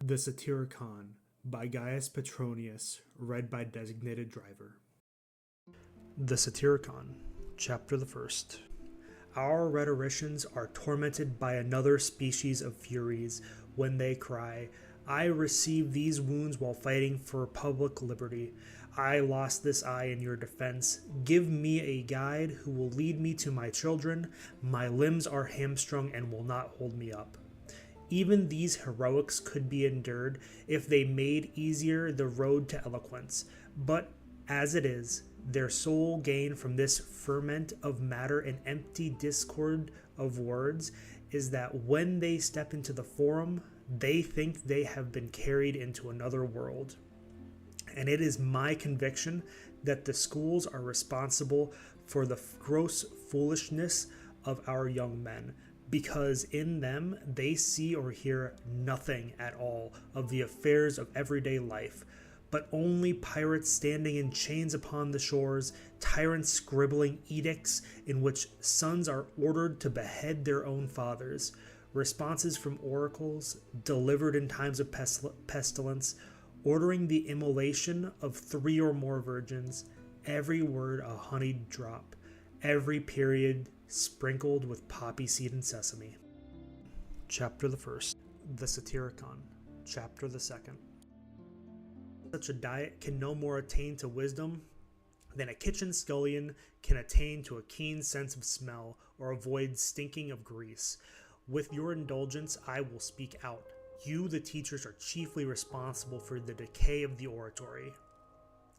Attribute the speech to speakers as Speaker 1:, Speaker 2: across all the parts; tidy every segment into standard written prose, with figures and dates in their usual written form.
Speaker 1: The Satyricon by Gaius Petronius, read by designated driver. The Satyricon, Chapter the First. Our rhetoricians are tormented by another species of furies when they cry, I received these wounds while fighting for public liberty. I lost this eye in your defense. Give me a guide who will lead me to my children. My limbs are hamstrung and will not hold me up. Even these heroics could be endured if they made easier the road to eloquence. But as it is, their sole gain from this ferment of matter and empty discord of words is that when they step into the forum, they think they have been carried into another world. And it is my conviction that the schools are responsible for the gross foolishness of our young men, because in them they see or hear nothing at all of the affairs of everyday life, but only pirates standing in chains upon the shores, tyrants scribbling edicts in which sons are ordered to behead their own fathers, responses from oracles delivered in times of pestilence, ordering the immolation of 3 or more virgins, every word a honeyed drop, every period sprinkled with poppy seed and sesame. Chapter the First. The Satyricon. Chapter the Second. Such a diet can no more attain to wisdom than a kitchen scullion can attain to a keen sense of smell or avoid stinking of grease. With your indulgence, I will speak out. You, the teachers, are chiefly responsible for the decay of the oratory.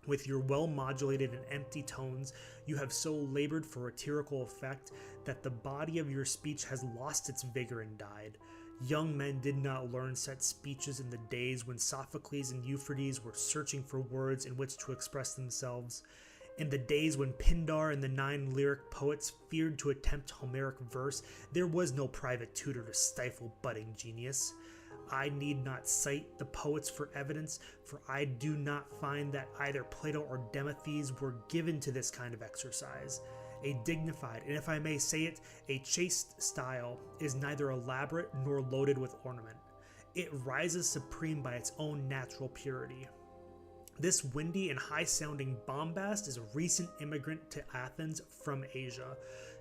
Speaker 1: With your well-modulated and empty tones, you have so labored for rhetorical effect that the body of your speech has lost its vigor and died. Young men did not learn set speeches in the days when Sophocles and Euphrates were searching for words in which to express themselves. In the days when Pindar and the 9 lyric poets feared to attempt Homeric verse, there was no private tutor to stifle budding genius. I need not cite the poets for evidence, for I do not find that either Plato or Demosthenes were given to this kind of exercise. A dignified, and if I may say it, a chaste style is neither elaborate nor loaded with ornament. It rises supreme by its own natural purity. This windy and high-sounding bombast is a recent immigrant to Athens from Asia,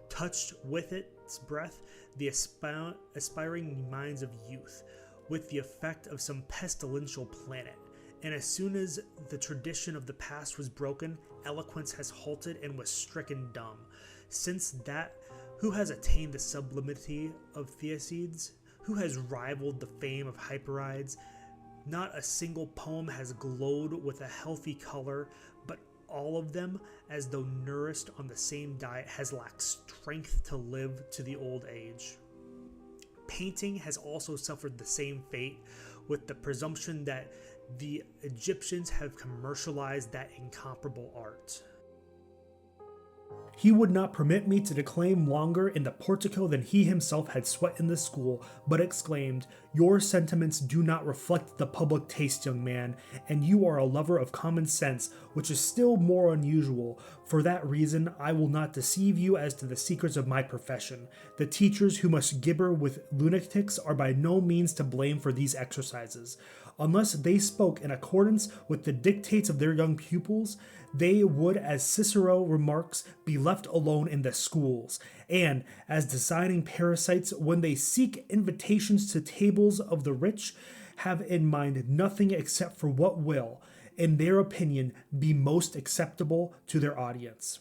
Speaker 1: touched with its breath the aspiring minds of youth, with the effect of some pestilential planet. And as soon as the tradition of the past was broken, eloquence has halted and was stricken dumb. Since that, who has attained the sublimity of Theacides? Who has rivaled the fame of Hyperides? Not a single poem has glowed with a healthy color, but all of them, as though nourished on the same diet, has lacked strength to live to the old age. Painting has also suffered the same fate, with the presumption that the Egyptians have commercialized that incomparable art. He would not permit me to declaim longer in the portico than he himself had sweat in the school, but exclaimed, Your sentiments do not reflect the public taste, young man, and you are a lover of common sense, which is still more unusual. For that reason, I will not deceive you as to the secrets of my profession. The teachers who must gibber with lunatics are by no means to blame for these exercises. Unless they spoke in accordance with the dictates of their young pupils, they would, as Cicero remarks, be left alone in the schools, and, as designing parasites, when they seek invitations to tables of the rich, have in mind nothing except for what will, in their opinion, be most acceptable to their audience.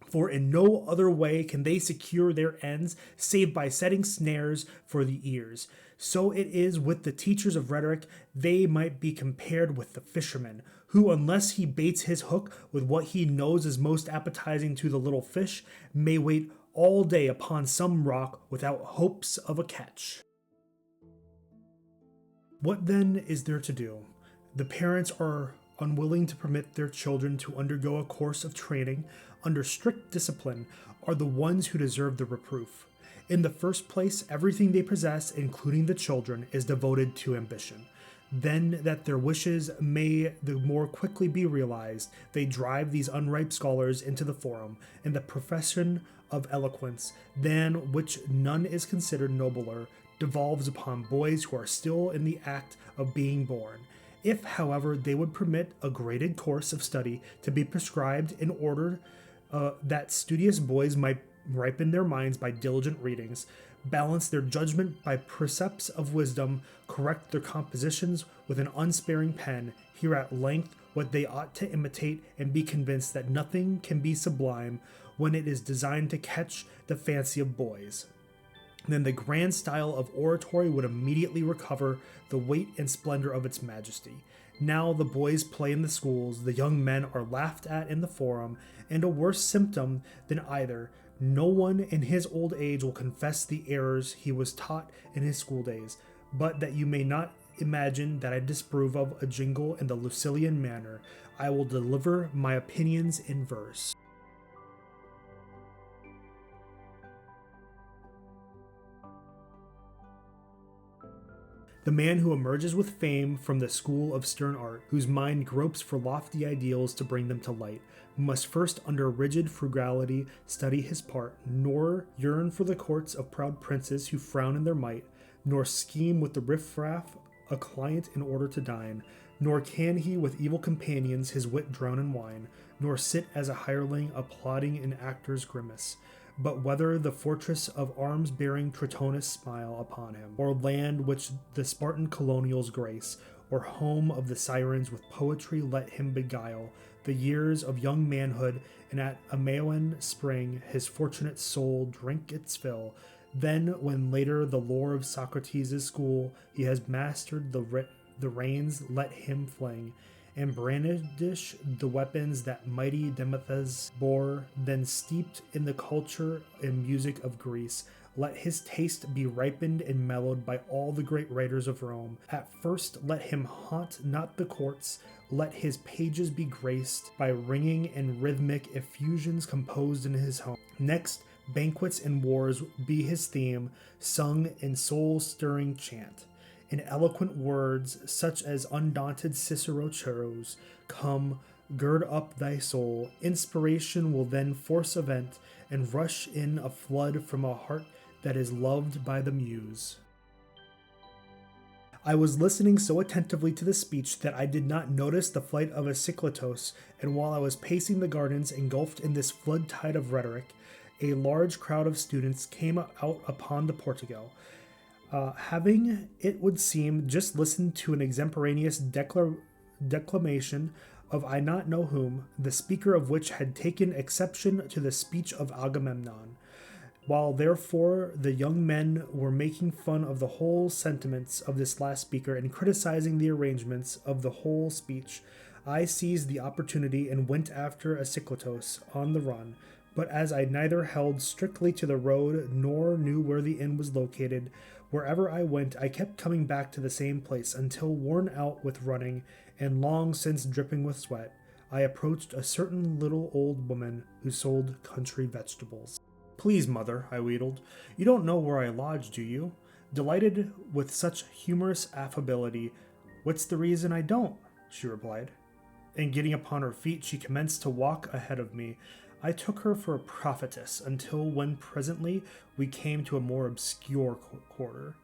Speaker 1: For in no other way can they secure their ends save by setting snares for the ears. So it is with the teachers of rhetoric. They might be compared with the fisherman, who, unless he baits his hook with what he knows is most appetizing to the little fish, may wait all day upon some rock without hopes of a catch. What then is there to do? The parents are unwilling to permit their children to undergo a course of training under strict discipline are the ones who deserve the reproof. In the first place, everything they possess, including the children, is devoted to ambition. Then, that their wishes may the more quickly be realized, they drive these unripe scholars into the forum, in the profession of eloquence, than which none is considered nobler, devolves upon boys who are still in the act of being born. If, however, they would permit a graded course of study to be prescribed in order that studious boys might ripen their minds by diligent readings, balance their judgment by precepts of wisdom, correct their compositions with an unsparing pen, hear at length what they ought to imitate, and be convinced that nothing can be sublime when it is designed to catch the fancy of boys, then the grand style of oratory would immediately recover the weight and splendor of its majesty. Now the boys play in the schools, the young men are laughed at in the forum, and a worse symptom than either, no one in his old age will confess the errors he was taught in his school days, but that you may not imagine that I disapprove of a jingle in the Lucilian manner, I will deliver my opinions in verse. The man who emerges with fame from the school of stern art, whose mind gropes for lofty ideals to bring them to light, must first under rigid frugality study his part, nor yearn for the courts of proud princes who frown in their might, nor scheme with the riffraff a client in order to dine, nor can he with evil companions his wit drown in wine, nor sit as a hireling applauding an actor's grimace, but whether the fortress of arms-bearing Petronius smile upon him, or land which the Spartan colonials grace, or home of the sirens with poetry let him beguile the years of young manhood, and at Amaean spring his fortunate soul drink its fill. Then, when later the lore of Socrates' school he has mastered the reins, let him fling, and brandish the weapons that mighty Demethus bore, then steeped in the culture and music of Greece, let his taste be ripened and mellowed by all the great writers of Rome. At first let him haunt not the courts, let his pages be graced by ringing and rhythmic effusions composed in his home. Next, banquets and wars be his theme, sung in soul-stirring chant. In eloquent words, such as undaunted Cicero chose, come, gird up thy soul. Inspiration will then force a vent, and rush in a flood from a heart that is loved by the muse. I was listening so attentively to the speech that I did not notice the flight of a Cyclotos, and while I was pacing the gardens engulfed in this flood tide of rhetoric, a large crowd of students came out upon the portico. Having, it would seem, just listened to an extemporaneous declamation of I not know whom, the speaker of which had taken exception to the speech of Agamemnon. While therefore the young men were making fun of the whole sentiments of this last speaker and criticizing the arrangements of the whole speech, I seized the opportunity and went after a Cyclotos on the run. But as I neither held strictly to the road nor knew where the inn was located, wherever I went, I kept coming back to the same place until, worn out with running and long since dripping with sweat, I approached a certain little old woman who sold country vegetables. Please, mother, I wheedled, you don't know where I lodge, do you? Delighted with such humorous affability, what's the reason I don't? She replied. And getting upon her feet, she commenced to walk ahead of me. I took her for a prophetess until when presently we came to a more obscure quarter.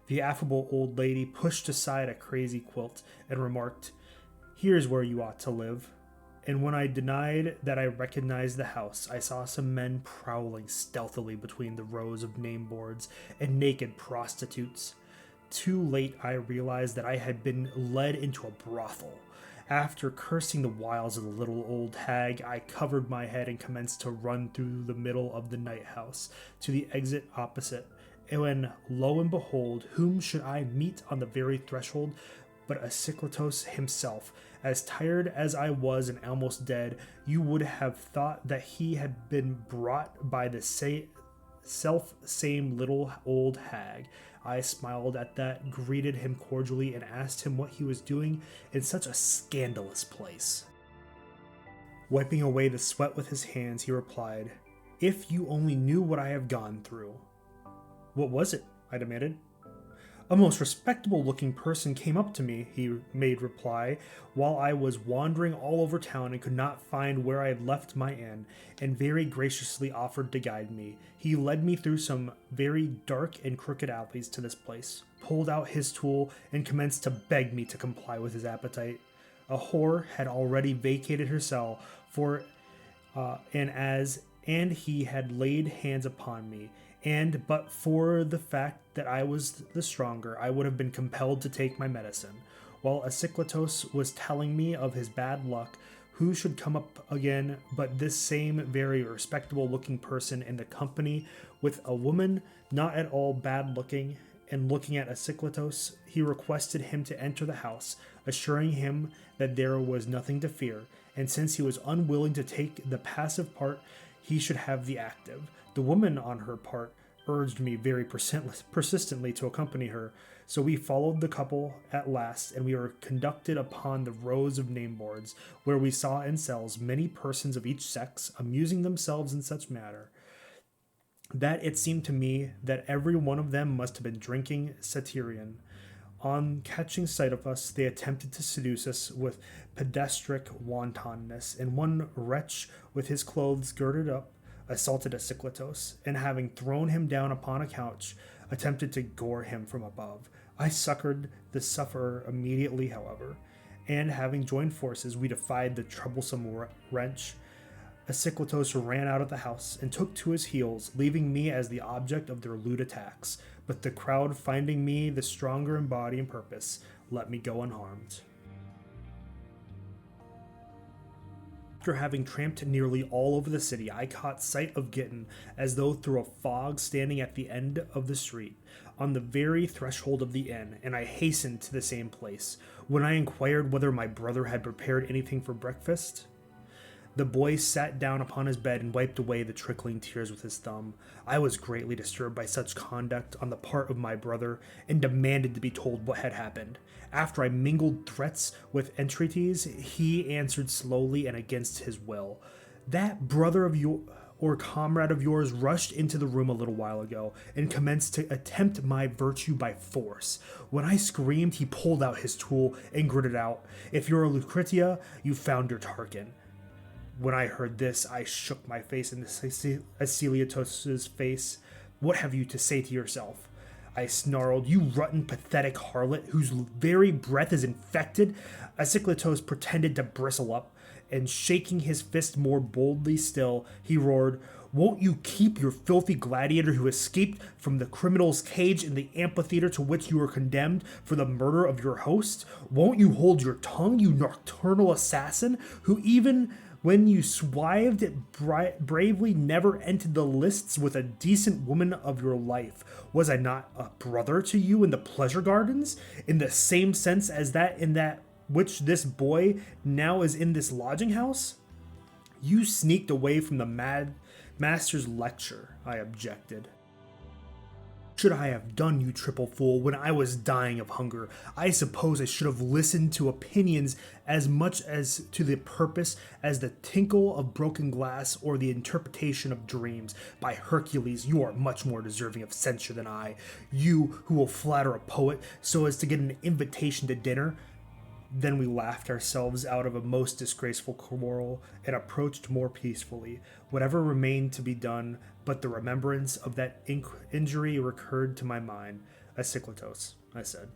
Speaker 1: The affable old lady pushed aside a crazy quilt and remarked, "Here's where you ought to live." And when I denied that I recognized the house, I saw some men prowling stealthily between the rows of name boards and naked prostitutes. Too late I realized that I had been led into a brothel. After cursing the wiles of the little old hag, I covered my head and commenced to run through the middle of the night house to the exit opposite. And when, lo and behold, whom should I meet on the very threshold but a Cyclotos himself. As tired as I was and almost dead, you would have thought that he had been brought by the same little old hag. I smiled at that, greeted him cordially, and asked him what he was doing in such a scandalous place. Wiping away the sweat with his hands, he replied, "If you only knew what I have gone through." "What was it?" I demanded. "A most respectable-looking person came up to me," he made reply, "while I was wandering all over town and could not find where I had left my inn, and very graciously offered to guide me. He led me through some very dark and crooked alleys to this place, pulled out his tool, and commenced to beg me to comply with his appetite. A whore had already vacated her cell, and he had laid hands upon me, and but for the fact that I was the stronger, I would have been compelled to take my medicine. While Asclepius was telling me of his bad luck, who should come up again but this same very respectable looking person in the company with a woman not at all bad looking, and looking at Asclepius, he requested him to enter the house, assuring him that there was nothing to fear, and since he was unwilling to take the passive part, he should have the active. The woman, on her part, urged me very persistently to accompany her, so we followed the couple at last, and we were conducted upon the rows of name boards, where we saw in cells many persons of each sex, amusing themselves in such manner that it seemed to me that every one of them must have been drinking Satyricon. On catching sight of us, they attempted to seduce us with pedestrian wantonness, and one wretch, with his clothes girded up, assaulted Asclepius, and having thrown him down upon a couch, attempted to gore him from above. I succored the sufferer immediately, however, and having joined forces, we defied the troublesome wretch. Asclepius ran out of the house and took to his heels, leaving me as the object of their lewd attacks. But the crowd, finding me the stronger in body and purpose, let me go unharmed. After having tramped nearly all over the city, I caught sight of Gitten, as though through a fog, standing at the end of the street, on the very threshold of the inn, and I hastened to the same place. When I inquired whether my brother had prepared anything for breakfast, the boy sat down upon his bed and wiped away the trickling tears with his thumb. I was greatly disturbed by such conduct on the part of my brother, and demanded to be told what had happened. After I mingled threats with entreaties, he answered slowly and against his will, "That brother of your or comrade of yours rushed into the room a little while ago, and commenced to attempt my virtue by force. When I screamed, he pulled out his tool and gritted out, 'If you're a Lucretia, you found your Tarquin.' When I heard this, I shook my face into Asclepius's face. 'What have you to say to yourself?' I snarled. 'You rotten, pathetic harlot, whose very breath is infected.' Asclepius pretended to bristle up, and shaking his fist more boldly still, he roared, 'Won't you keep your filthy gladiator who escaped from the criminal's cage in the amphitheater to which you were condemned for the murder of your host? Won't you hold your tongue, you nocturnal assassin, who even when you swived bravely never entered the lists with a decent woman of your life? Was I not a brother to you in the pleasure gardens, in the same sense as that in that which this boy now is in this lodging house?' 'You sneaked away from the master's lecture,' I objected. 'Should I have done, you triple fool, when I was dying of hunger? I suppose I should have listened to opinions as much as to the purpose as the tinkle of broken glass or the interpretation of dreams. By Hercules, you are much more deserving of censure than I, you who will flatter a poet so as to get an invitation to dinner.' Then we laughed ourselves out of a most disgraceful quarrel, and approached more peacefully. Whatever remained to be done, but the remembrance of that injury recurred to my mind. 'Asclepius,' I said,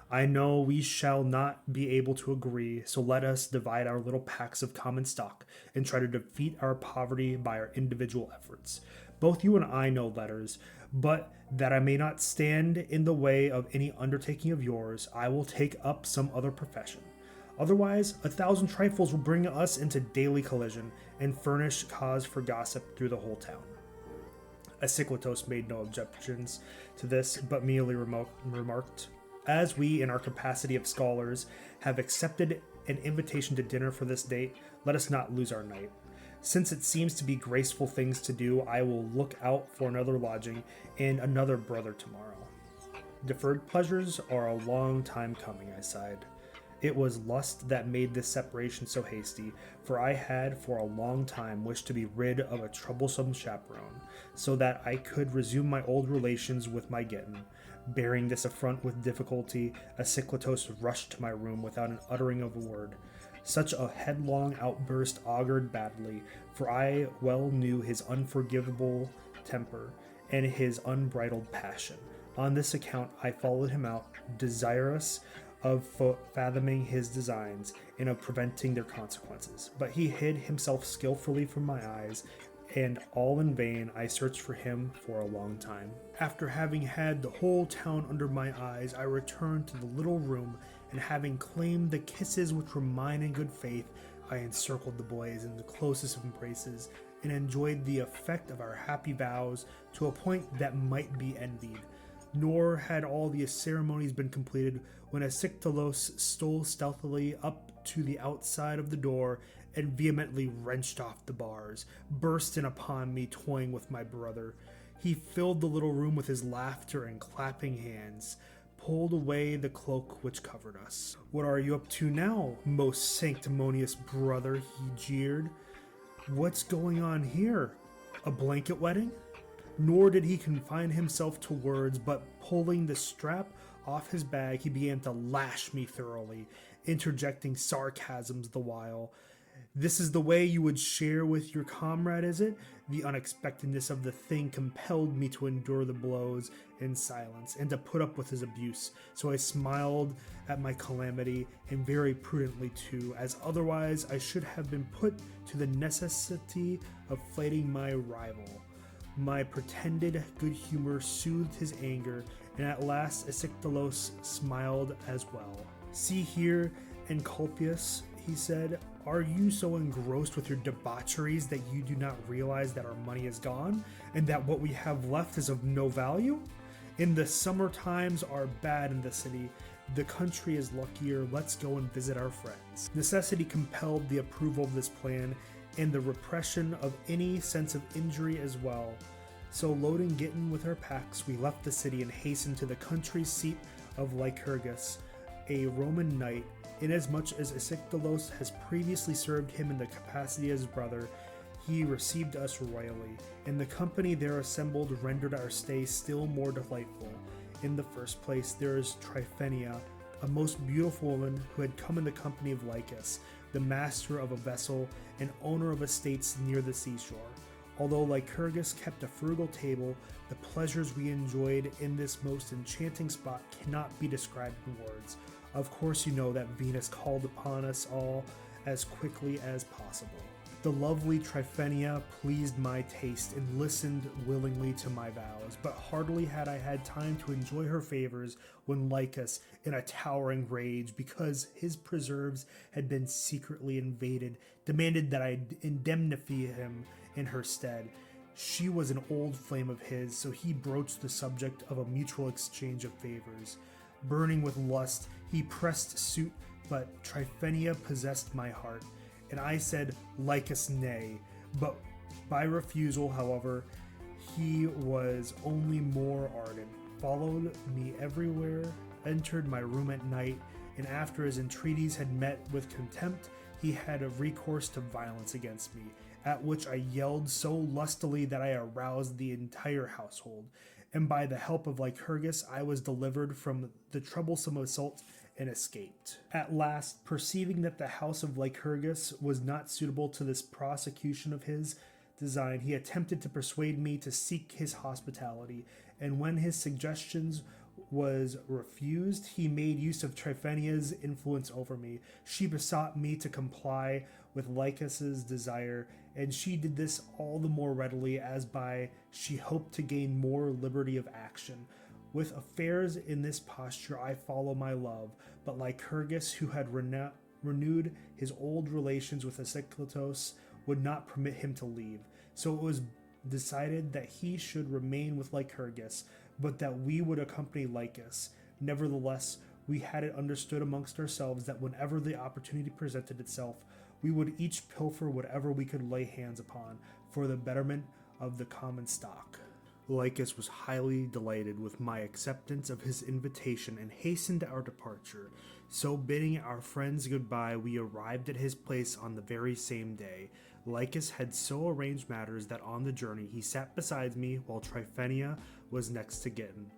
Speaker 1: 'I know we shall not be able to agree, so let us divide our little packs of common stock, and try to defeat our poverty by our individual efforts. Both you and I know letters, but that I may not stand in the way of any undertaking of yours, I will take up some other profession. Otherwise, 1,000 trifles will bring us into daily collision, and furnish cause for gossip through the whole town.' Asclepius made no objections to this, but merely remarked, 'As we, in our capacity of scholars, have accepted an invitation to dinner for this date, let us not lose our night. Since it seems to be graceful things to do, I will look out for another lodging and another brother tomorrow.' 'Deferred pleasures are a long time coming,' I sighed. It was lust that made this separation so hasty, for I had for a long time wished to be rid of a troublesome chaperone, so that I could resume my old relations with my Gitten. Bearing this affront with difficulty, Asclepius rushed to my room without an uttering of a word. Such a headlong outburst augured badly, for I well knew his unforgivable temper and his unbridled passion. On this account I followed him out, desirous of fathoming his designs and of preventing their consequences. But he hid himself skillfully from my eyes, and all in vain I searched for him for a long time. After having had the whole town under my eyes, I returned to the little room, and having claimed the kisses which were mine in good faith, I encircled the boys in the closest of embraces, and enjoyed the effect of our happy vows to a point that might be envied. Nor had all the ceremonies been completed when Asclepius stole stealthily up to the outside of the door and vehemently wrenched off the bars, burst in upon me toying with my brother. He filled the little room with his laughter and clapping hands, pulled away the cloak which covered us. "What are you up to now, most sanctimonious brother?" he jeered. "What's going on here? A blanket wedding?" Nor did he confine himself to words, but pulling the strap off his bag, he began to lash me thoroughly, interjecting sarcasms the while. "This is the way you would share with your comrade, is it?" The unexpectedness of the thing compelled me to endure the blows in silence, and to put up with his abuse. So I smiled at my calamity, and very prudently too, as otherwise I should have been put to the necessity of flaying my rival. My pretended good humor soothed his anger, and at last Asclepius smiled as well. "See here, Asclepius," he said, "are you so engrossed with your debaucheries that you do not realize that our money is gone, and that what we have left is of no value? In the summer times are bad in the city. The country is luckier. Let's go and visit our friends." Necessity compelled the approval of this plan, and the repression of any sense of injury as well. So loading Gitten with our packs, we left the city and hastened to the country seat of Lycurgus, a Roman knight. Inasmuch as Asclepius has previously served him in the capacity as brother, he received us royally, and the company there assembled rendered our stay still more delightful. In the first place, there is Tryphenia, a most beautiful woman who had come in the company of Lycus, the master of a vessel and owner of estates near the seashore. Although Lycurgus kept a frugal table, the pleasures we enjoyed in this most enchanting spot cannot be described in words. Of course you know that Venus called upon us all as quickly as possible. The lovely Tryphenia pleased my taste and listened willingly to my vows, but hardly had I had time to enjoy her favors when Lycus, in a towering rage because his preserves had been secretly invaded, demanded that I indemnify him in her stead. She was an old flame of his, so he broached the subject of a mutual exchange of favors. Burning with lust, he pressed suit, but Tryphenia possessed my heart, and I said Lycus nay. But by refusal, however, he was only more ardent, followed me everywhere, entered my room at night, and after his entreaties had met with contempt, he had a recourse to violence against me, at which I yelled so lustily that I aroused the entire household, and by the help of Lycurgus I was delivered from the troublesome assault and escaped. At last, perceiving that the house of Lycurgus was not suitable to this prosecution of his design, he attempted to persuade me to seek his hospitality, and when his suggestions was refused, he made use of Tryphenia's influence over me. She besought me to comply with Lycus's desire, and she did this all the more readily as by she hoped to gain more liberty of action. With affairs in this posture I follow my love, but Lycurgus, who had renewed his old relations with Asclepius, would not permit him to leave. So it was decided that he should remain with Lycurgus, but that we would accompany Lycus. Nevertheless, we had it understood amongst ourselves that whenever the opportunity presented itself, we would each pilfer whatever we could lay hands upon for the betterment of the common stock. Lycus was highly delighted with my acceptance of his invitation and hastened our departure. So bidding our friends goodbye, we arrived at his place on the very same day. Lycus had so arranged matters that on the journey he sat beside me while Tryphenia was next to Gitten.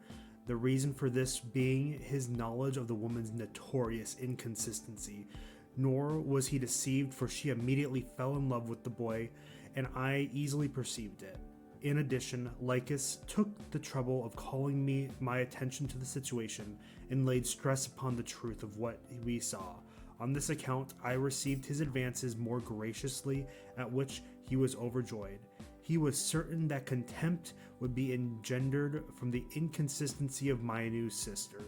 Speaker 1: the reason for this being his knowledge of the woman's notorious inconsistency. Nor was he deceived, for she immediately fell in love with the boy, and I easily perceived it. In addition, Lycus took the trouble of calling my attention to the situation and laid stress upon the truth of what we saw. On this account, I received his advances more graciously, at which he was overjoyed. He was certain that contempt would be engendered from the inconsistency of my new sister,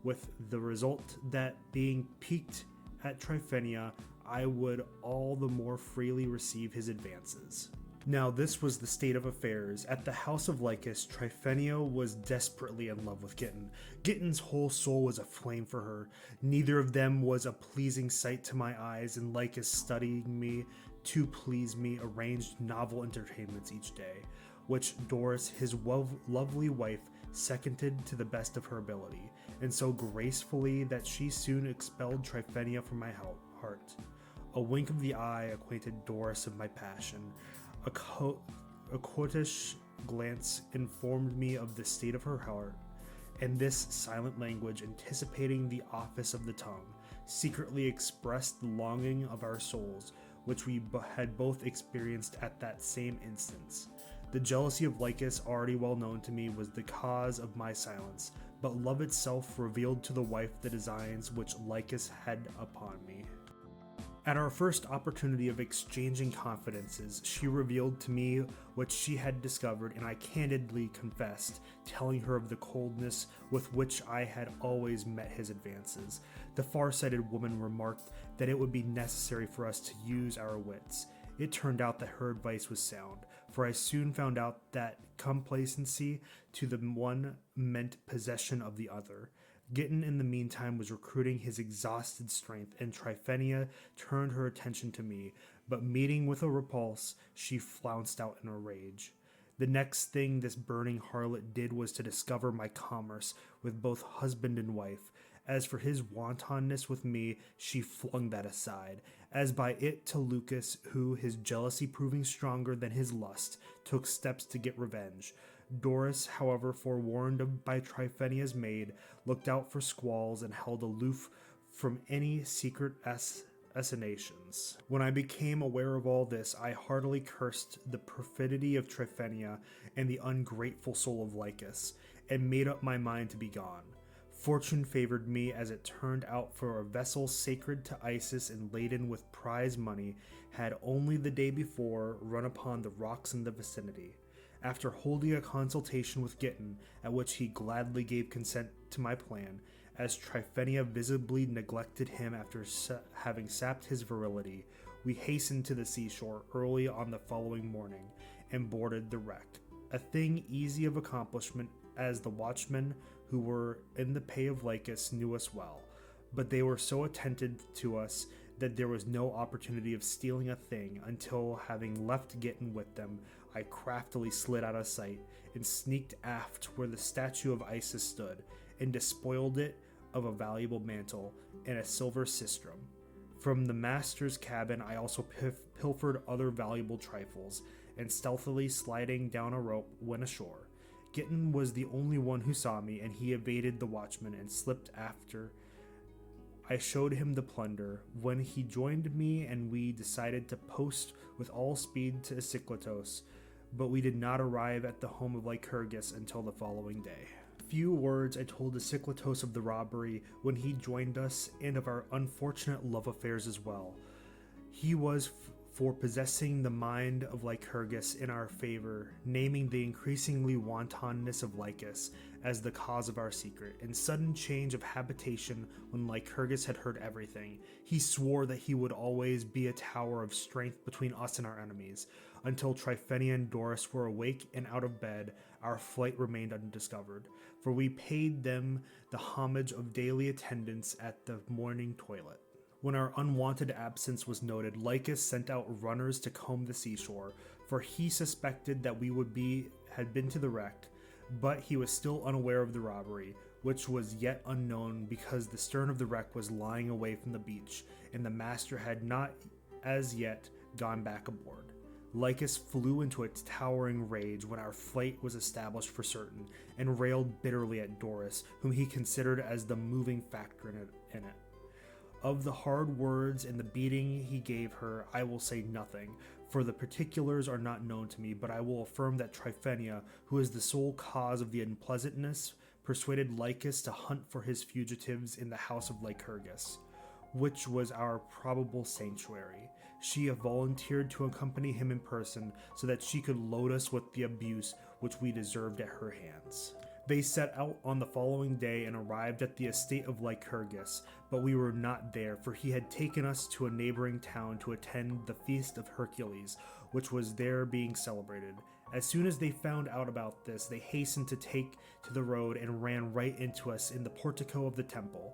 Speaker 1: with the result that, being piqued at Tryphenia, I would all the more freely receive his advances. Now this was the state of affairs. At the house of Lycus, Tryphenia was desperately in love with Gitten. Gitten's whole soul was aflame for her. Neither of them was a pleasing sight to my eyes, and Lycus, studying me to please me, arranged novel entertainments each day, which Doris, his lovely wife, seconded to the best of her ability, and so gracefully that she soon expelled Tryphenia from my heart. A wink of the eye acquainted Doris of my passion. A coquettish glance informed me of the state of her heart, and this silent language, anticipating the office of the tongue, secretly expressed the longing of our souls, which we had both experienced at that same instant. The jealousy of Lycus, already well known to me, was the cause of my silence, but love itself revealed to the wife the designs which Lycus had upon me. At our first opportunity of exchanging confidences, she revealed to me what she had discovered, and I candidly confessed, telling her of the coldness with which I had always met his advances. The far-sighted woman remarked that it would be necessary for us to use our wits. It turned out that her advice was sound, for I soon found out that complacency to the one meant possession of the other. Gitten in the meantime was recruiting his exhausted strength, and Tryphenia turned her attention to me, but meeting with a repulse, she flounced out in a rage. The next thing this burning harlot did was to discover my commerce with both husband and wife. As for his wantonness with me, she flung that aside, as by it to Lucas, who, his jealousy proving stronger than his lust, took steps to get revenge. Doris, however, forewarned by Tryphenia's maid, looked out for squalls and held aloof from any secret assignations. When I became aware of all this, I heartily cursed the perfidy of Tryphenia and the ungrateful soul of Lycus, and made up my mind to be gone. Fortune favored me, as it turned out, for a vessel sacred to Isis and laden with prize money had only the day before run upon the rocks in the vicinity. After holding a consultation with Gitten, at which he gladly gave consent to my plan, as Tryphenia visibly neglected him after having sapped his virility, we hastened to the seashore early on the following morning, and boarded the wreck. A thing easy of accomplishment, as the watchmen who were in the pay of Lycus knew us well, but they were so attentive to us that there was no opportunity of stealing a thing until, having left Gitten with them, I craftily slid out of sight and sneaked aft where the statue of Isis stood, and despoiled it of a valuable mantle and a silver sistrum. From the master's cabin I also pilfered other valuable trifles, and stealthily sliding down a rope went ashore. Gitten was the only one who saw me, and he evaded the watchman and slipped after. I showed him the plunder, when he joined me, and we decided to post with all speed to Isiklitos, but we did not arrive at the home of Lycurgus until the following day. Few words I told Isiklitos of the robbery when he joined us, and of our unfortunate love affairs as well. He was for possessing the mind of Lycurgus in our favor, naming the increasingly wantonness of Lycus as the cause of our secret, and sudden change of habitation when Lycurgus had heard everything. He swore that he would always be a tower of strength between us and our enemies. Until Tryphenia and Doris were awake and out of bed, our flight remained undiscovered, for we paid them the homage of daily attendance at the morning toilet. When our unwanted absence was noted, Lycus sent out runners to comb the seashore, for he suspected that we had been to the wreck, but he was still unaware of the robbery, which was yet unknown because the stern of the wreck was lying away from the beach, and the master had not as yet gone back aboard. Lycus flew into a towering rage when our flight was established for certain, and railed bitterly at Doris, whom he considered as the moving factor in it. Of the hard words and the beating he gave her, I will say nothing, for the particulars are not known to me, but I will affirm that Tryphenia, who is the sole cause of the unpleasantness, persuaded Lycus to hunt for his fugitives in the house of Lycurgus, which was our probable sanctuary. She volunteered to accompany him in person so that she could load us with the abuse which we deserved at her hands. They set out on the following day and arrived at the estate of Lycurgus, but we were not there, for he had taken us to a neighboring town to attend the feast of Hercules, which was there being celebrated. As soon as they found out about this, they hastened to take to the road and ran right into us in the portico of the temple.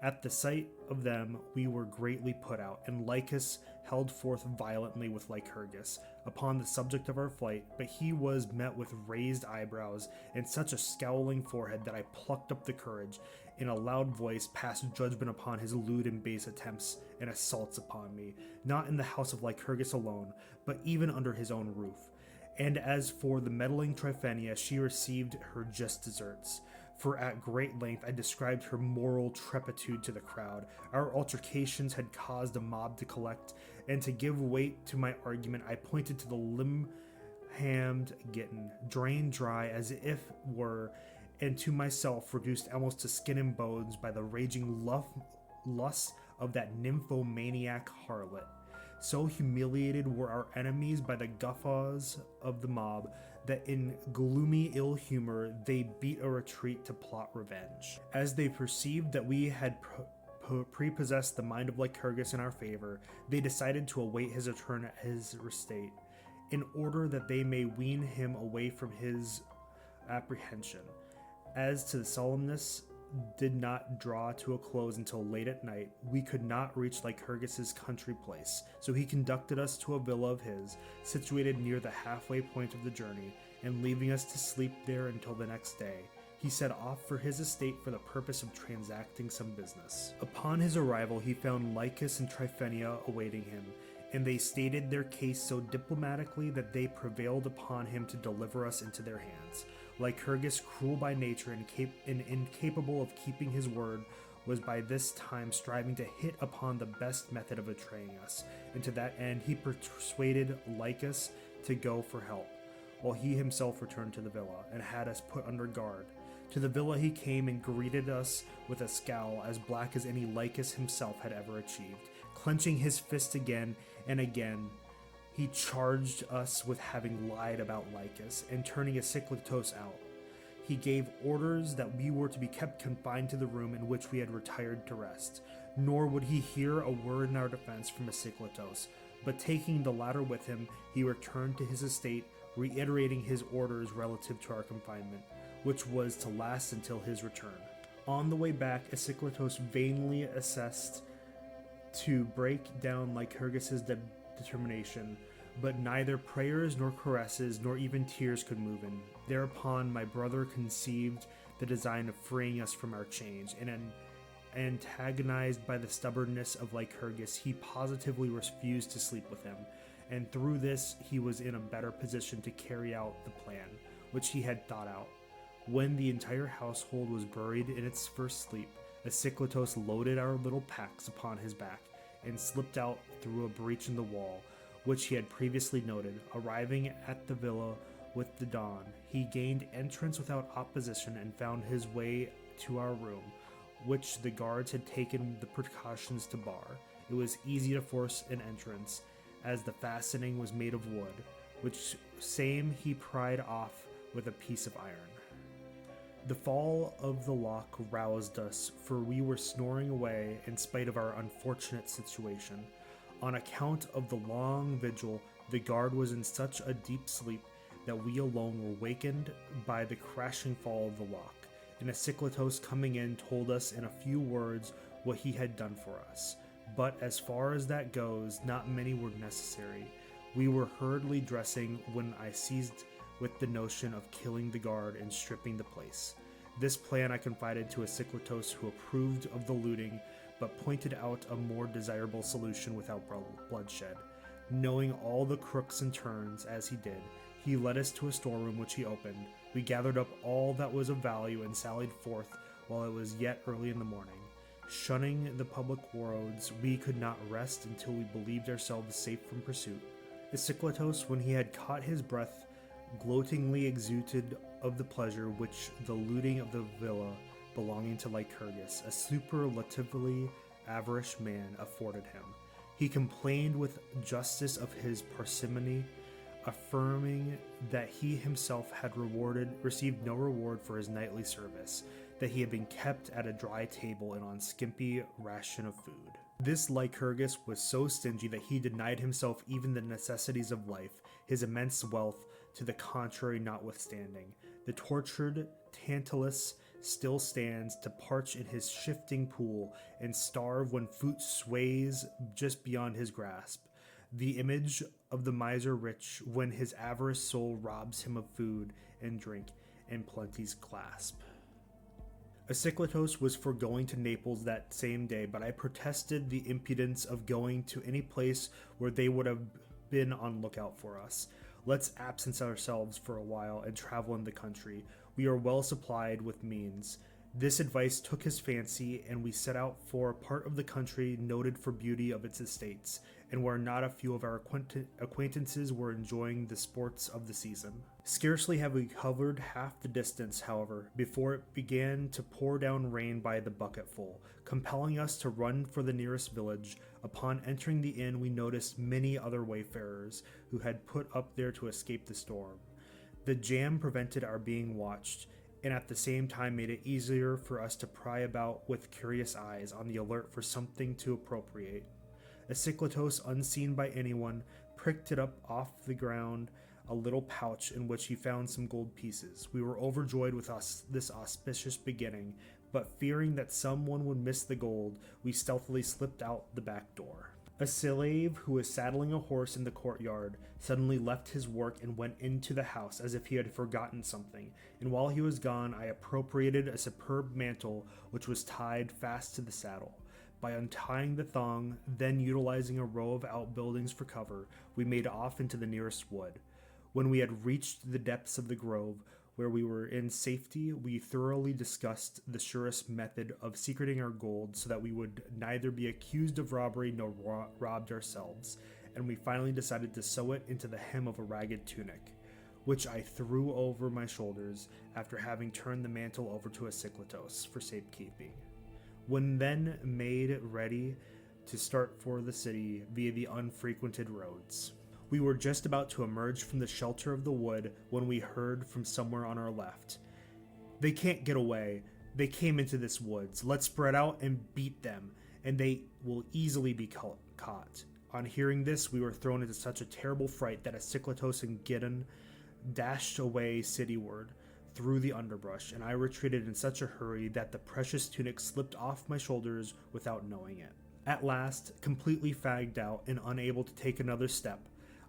Speaker 1: At the sight of them, we were greatly put out, and Lycus held forth violently with Lycurgus upon the subject of our flight, but he was met with raised eyebrows and such a scowling forehead that I plucked up the courage, in a loud voice, passed judgment upon his lewd and base attempts and assaults upon me, not in the house of Lycurgus alone, but even under his own roof. And as for the meddling Tryphenia, she received her just deserts. For at great length I described her moral turpitude to the crowd. Our altercations had caused a mob to collect, and to give weight to my argument, I pointed to the limb-hammed Gitten, drained dry as if were, and to myself reduced almost to skin and bones by the raging lust of that nymphomaniac harlot. So humiliated were our enemies by the guffaws of the mob that in gloomy ill humor they beat a retreat to plot revenge. As they perceived that we had prepossessed the mind of Lycurgus in our favor, they decided to await his return at his estate, in order that they may wean him away from his apprehension. As to the solemnness did not draw to a close until late at night, we could not reach Lycurgus's country place, so he conducted us to a villa of his, situated near the halfway point of the journey, and leaving us to sleep there until the next day, he set off for his estate for the purpose of transacting some business. Upon his arrival, he found Lycus and Tryphenia awaiting him, and they stated their case so diplomatically that they prevailed upon him to deliver us into their hands. Lycurgus, cruel by nature and incapable of keeping his word, was by this time striving to hit upon the best method of betraying us, and to that end he persuaded Lycus to go for help, while he himself returned to the villa, and had us put under guard. To the villa he came and greeted us with a scowl as black as any Lycus himself had ever achieved. Clenching his fist again and again, he charged us with having lied about Lycus and turning Asclepius out. He gave orders that we were to be kept confined to the room in which we had retired to rest, nor would he hear a word in our defense from Asclepius, but taking the latter with him, he returned to his estate, reiterating his orders relative to our confinement, which was to last until his return. On the way back, Asclepius vainly essayed to break down Lycurgus's determination, but neither prayers nor caresses nor even tears could move him. Thereupon my brother conceived the design of freeing us from our chains, and antagonized by the stubbornness of Lycurgus, he positively refused to sleep with him, and through this he was in a better position to carry out the plan which he had thought out. When the entire household was buried in its first sleep, Asclepius loaded our little packs upon his back and slipped out through a breach in the wall, which he had previously noted. Arriving at the villa with the dawn, he gained entrance without opposition and found his way to our room, which the guards had taken the precautions to bar. It was easy to force an entrance, as the fastening was made of wood, which same he pried off with a piece of iron. The fall of the lock roused us, for we were snoring away in spite of our unfortunate situation. On account of the long vigil, the guard was in such a deep sleep that we alone were wakened by the crashing fall of the lock, and Asclepius coming in told us in a few words what he had done for us. But as far as that goes, not many were necessary. We were hurriedly dressing when I seized with the notion of killing the guard and stripping the place. This plan I confided to Asclepius, who approved of the looting, but pointed out a more desirable solution without bloodshed. Knowing all the crooks and turns as he did, he led us to a storeroom which he opened. We gathered up all that was of value and sallied forth while it was yet early in the morning. Shunning the public roads, we could not rest until we believed ourselves safe from pursuit. Isikletos, when he had caught his breath, gloatingly exulted of the pleasure which the looting of the villa belonging to Lycurgus, a superlatively avaricious man, afforded him. He complained with justice of his parsimony, affirming that he himself had received no reward for his nightly service, that he had been kept at a dry table and on skimpy ration of food. This Lycurgus was so stingy that he denied himself even the necessities of life, his immense wealth to the contrary notwithstanding. The tortured Tantalus still stands to parch in his shifting pool and starve when food sways just beyond his grasp. The image of the miser rich when his avarice soul robs him of food and drink and plenty's clasp. Isikletos was for going to Naples that same day, but I protested the impudence of going to any place where they would have been on lookout for us. Let's absence ourselves for a while and travel in the country. We are well supplied with means. This advice took his fancy, and we set out for a part of the country noted for beauty of its estates, and where not a few of our acquaintances were enjoying the sports of the season. Scarcely had we covered half the distance, however, before it began to pour down rain by the bucketful, compelling us to run for the nearest village. Upon entering the inn, we noticed many other wayfarers who had put up there to escape the storm. The jam prevented our being watched, and at the same time made it easier for us to pry about with curious eyes on the alert for something to appropriate. Isikletos, unseen by anyone, pricked it up off the ground, a little pouch in which he found some gold pieces. We were overjoyed with this auspicious beginning, but fearing that someone would miss the gold, we stealthily slipped out the back door. A slave who was saddling a horse in the courtyard suddenly left his work and went into the house as if he had forgotten something, and while he was gone, I appropriated a superb mantle which was tied fast to the saddle. By untying the thong, then utilizing a row of outbuildings for cover, we made off into the nearest wood. When we had reached the depths of the grove, where we were in safety, we thoroughly discussed the surest method of secreting our gold so that we would neither be accused of robbery nor robbed ourselves, and we finally decided to sew it into the hem of a ragged tunic, which I threw over my shoulders after having turned the mantle over to Isikletos for safekeeping. When then made ready to start for the city via the unfrequented roads, we were just about to emerge from the shelter of the wood when we heard from somewhere on our left, "They can't get away. They came into this woods. Let's spread out and beat them, and they will easily be caught." On hearing this, we were thrown into such a terrible fright that Isikletos and Gideon dashed away cityward through the underbrush, and I retreated in such a hurry that the precious tunic slipped off my shoulders without knowing it. At last, completely fagged out and unable to take another step,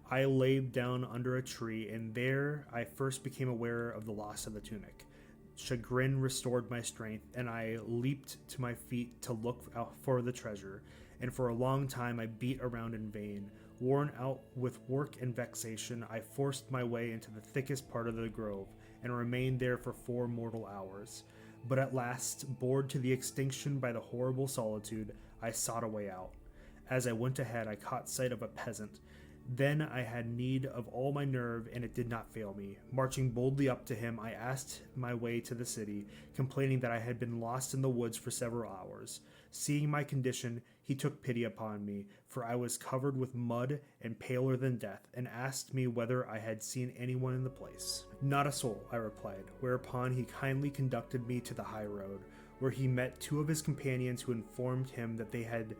Speaker 1: I laid down under a tree, and there I first became aware of the loss of the tunic. Chagrin restored my strength, and I leaped to my feet to look out for the treasure, and for a long time I beat around in vain. Worn out with work and vexation, I forced my way into the thickest part of the grove, and remained there for 4 mortal hours. But at last, bored to the extinction by the horrible solitude, I sought a way out. As I went ahead, I caught sight of a peasant. Then I had need of all my nerve, and it did not fail me. Marching boldly up to him, I asked my way to the city, complaining that I had been lost in the woods for several hours. Seeing my condition, he took pity upon me, for I was covered with mud and paler than death, and asked me whether I had seen anyone in the place. "Not a soul," I replied, whereupon he kindly conducted me to the high road, where he met 2 of his companions who informed him that they had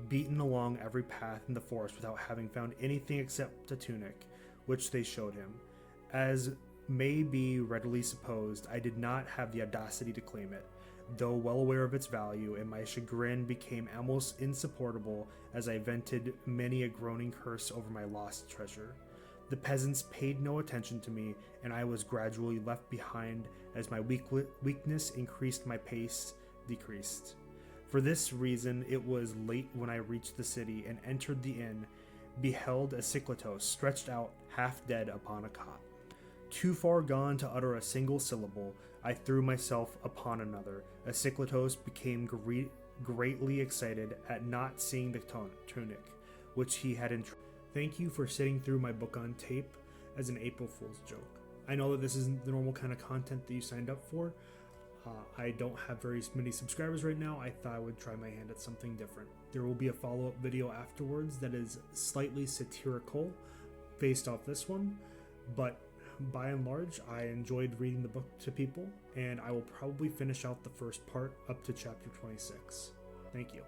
Speaker 1: beaten along every path in the forest without having found anything except a tunic, which they showed him. As may be readily supposed, I did not have the audacity to claim it, though well aware of its value, and my chagrin became almost insupportable as I vented many a groaning curse over my lost treasure. The peasants paid no attention to me, and I was gradually left behind as my weakness increased, my pace decreased. For this reason, it was late when I reached the city and entered the inn. beheld Asclepius stretched out half dead upon a cot. Too far gone to utter a single syllable, I threw myself upon another. Asclepius became greatly excited at not seeing the tunic, which he had entrusted. Thank you for sitting through my book on tape as an April Fool's joke. I know that this isn't the normal kind of content that you signed up for. I don't have very many subscribers right now. I thought I would try my hand at something different. There will be a follow-up video afterwards that is slightly satirical based off this one, but by and large, I enjoyed reading the book to people, and I will probably finish out the first part up to chapter 26. Thank you.